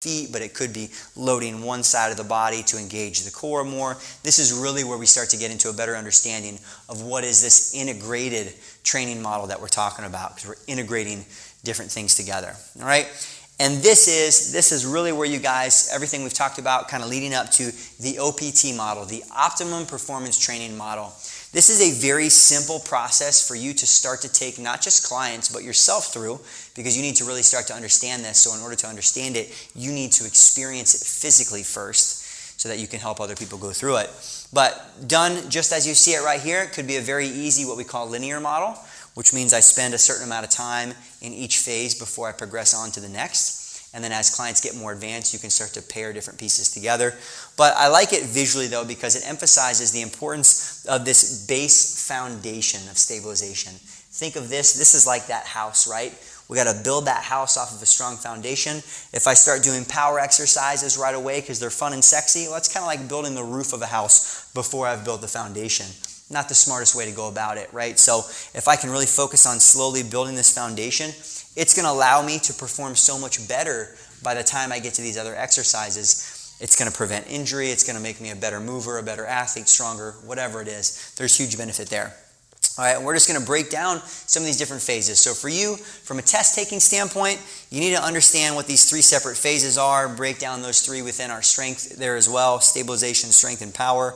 feet, but it could be loading one side of the body to engage the core more. This is really where we start to get into a better understanding of what is this integrated training model that we're talking about, because we're integrating different things together. All right. And this is really where you guys, everything we've talked about kind of leading up to the OPT model, the Optimum Performance Training Model. This is a very simple process for you to start to take not just clients, but yourself through, because you need to really start to understand this. So in order to understand it, you need to experience it physically first so that you can help other people go through it. But done just as you see it right here, it could be a very easy, what we call linear model, which means I spend a certain amount of time in each phase before I progress on to the next. And then as clients get more advanced, you can start to pair different pieces together. But I like it visually though, because it emphasizes the importance of this base foundation of stabilization. Think of this is like that house, right? We got to build that house off of a strong foundation. If I start doing power exercises right away because they're fun and sexy, well, it's kind of like building the roof of a house before I've built the foundation. Not the smartest way to go about it, right? So if I can really focus on slowly building this foundation, it's going to allow me to perform so much better by the time I get to these other exercises. It's going to prevent injury. It's going to make me a better mover, a better athlete, stronger, whatever it is. There's huge benefit there. All right, and we're just going to break down some of these different phases. So for you, from a test-taking standpoint, you need to understand what these three separate phases are, break down those three within our strength there as well, stabilization, strength, and power.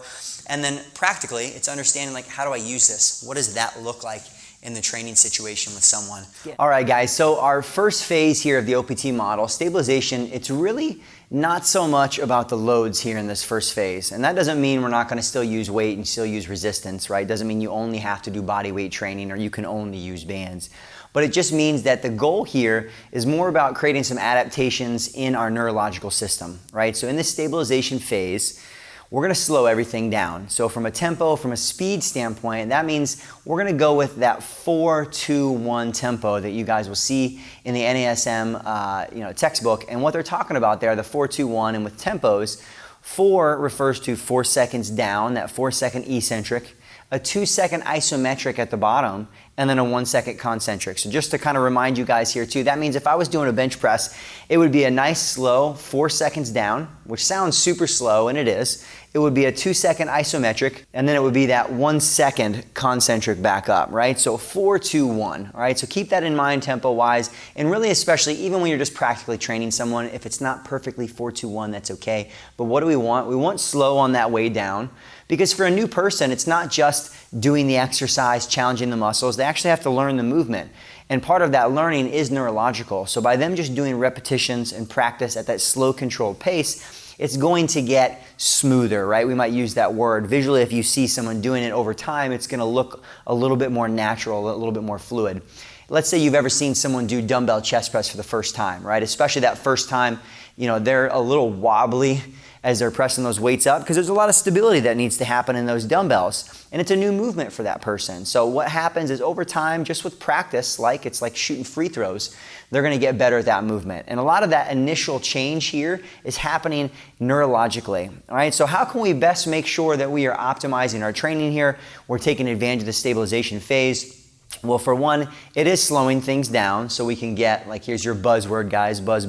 And then practically, it's understanding, like, how do I use this? What does that look like in the training situation with someone? Yeah. All right, guys, so our first phase here of the OPT model, stabilization, it's really not so much about the loads here in this first phase. And that doesn't mean we're not going to still use weight and still use resistance, right? Doesn't mean you only have to do body weight training or you can only use bands. But it just means that the goal here is more about creating some adaptations in our neurological system, right? So in this stabilization phase, we're going to slow everything down. So from a tempo, from a speed standpoint, that means we're going to go with that 4-2-1 tempo that you guys will see in the NASM textbook. And what they're talking about there, the 4-2-1, and with tempos, 4 refers to 4 seconds down, that 4-second eccentric, a 2-second isometric at the bottom, and then a 1-second concentric. So just to kind of remind you guys here too, that means if I was doing a bench press, it would be a nice slow 4 seconds down, which sounds super slow, and it is. It would be a 2-second isometric, and then it would be that 1-second concentric back up, right? So 4-2-1, all right? So keep that in mind tempo-wise, and really especially even when you're just practically training someone, if it's not perfectly 4-2-1, that's okay. But what do we want? We want slow on that way down, because for a new person, it's not just doing the exercise, challenging the muscles. They actually have to learn the movement. And part of that learning is neurological. So by them just doing repetitions and practice at that slow, controlled pace, it's going to get smoother, right? We might use that word. Visually, if you see someone doing it over time, it's going to look a little bit more natural, a little bit more fluid. Let's say you've ever seen someone do dumbbell chest press for the first time, right? Especially that first time, they're a little wobbly as they're pressing those weights up, because there's a lot of stability that needs to happen in those dumbbells. And it's a new movement for that person. So what happens is over time, just with practice, it's like shooting free throws, they're going to get better at that movement. And a lot of that initial change here is happening neurologically. All right, so how can we best make sure that we are optimizing our training here? We're taking advantage of the stabilization phase. Well, for one, it is slowing things down so we can get, here's your buzzword, guys, buzz,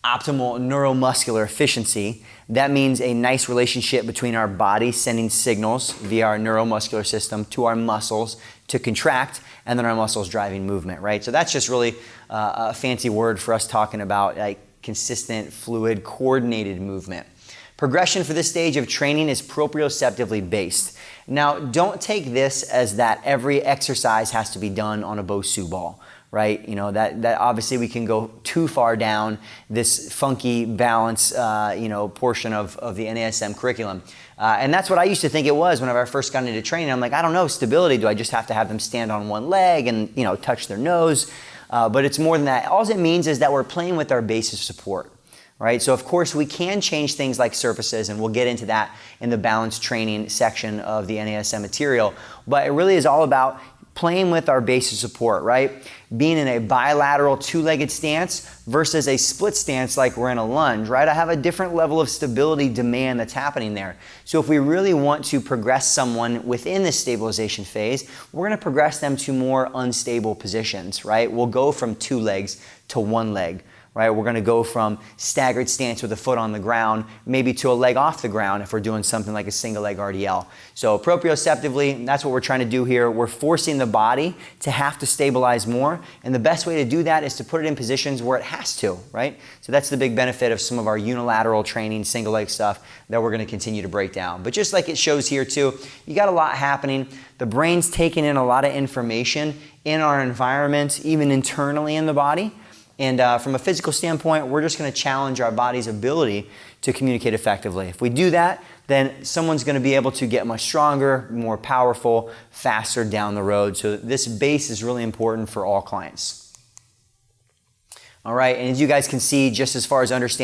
optimal neuromuscular efficiency. That means a nice relationship between our body sending signals via our neuromuscular system to our muscles to contract, and then our muscles driving movement, right? So that's just really a fancy word for us talking about consistent, fluid, coordinated movement. Progression for this stage of training is proprioceptively based. Now, don't take this as that every exercise has to be done on a Bosu ball, right? That obviously we can go too far down this funky balance, portion of the NASM curriculum. And that's what I used to think it was whenever I first got into training. I'm like, I don't know, stability, do I just have to have them stand on one leg and, touch their nose? But it's more than that. All it means is that we're playing with our base of support, right? So of course we can change things like surfaces, and we'll get into that in the balance training section of the NASM material. But it really is all about playing with our base of support, right? Being in a bilateral two-legged stance versus a split stance like we're in a lunge, right? I have a different level of stability demand that's happening there. So if we really want to progress someone within this stabilization phase, we're going to progress them to more unstable positions, right? We'll go from 2 legs to 1 leg, right? We're going to go from staggered stance with a foot on the ground, maybe to a leg off the ground if we're doing something like a single leg RDL. So proprioceptively, that's what we're trying to do here. We're forcing the body to have to stabilize more, and the best way to do that is to put it in positions where it has to, right? So that's the big benefit of some of our unilateral training, single leg stuff that we're going to continue to break down. But just like it shows here too, you got a lot happening. The brain's taking in a lot of information in our environment, even internally in the body. And from a physical standpoint, we're just going to challenge our body's ability to communicate effectively. If we do that, then someone's going to be able to get much stronger, more powerful, faster down the road. So this base is really important for all clients. All right, and as you guys can see, just as far as understanding